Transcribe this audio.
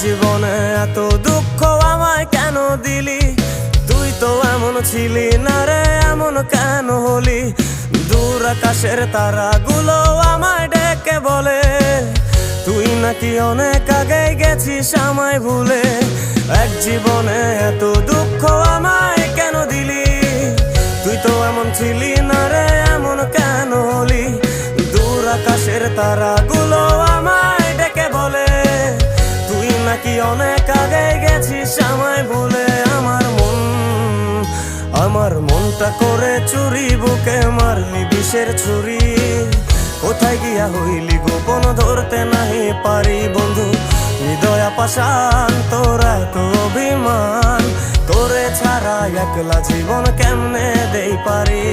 জীবনে এত দুঃখ আমায় কেন দিলি? তুই তো এমন ছিলি না রে, এমন কেন হলি? দূর আকাশের তারাগুলো আমায় ডেকে বলে তুই নাকি অনেক আগে গেছিস আমায় ভুলে। এক জীবনে এত দুঃখ আমায় কেন দিলি? তুই তো এমন ছিলি না রে, এমন কেন হলি? দূর আকাশের তারাগুলো আমায় ডেকে বলে তুই নাকি অনেক আগে গেছিস আমায় ভুলে। আমার মনটা করে চুরি, বুকে মারলি বিষের ছুরি। কোথায় গিয়া হইলি গোপন ধরতে নাহি পারি বন্ধু। হৃদয় পাষাণ তোর এত অভিমান, তোরে ছাড়া একলা জীবন কেমনে দেই পারি?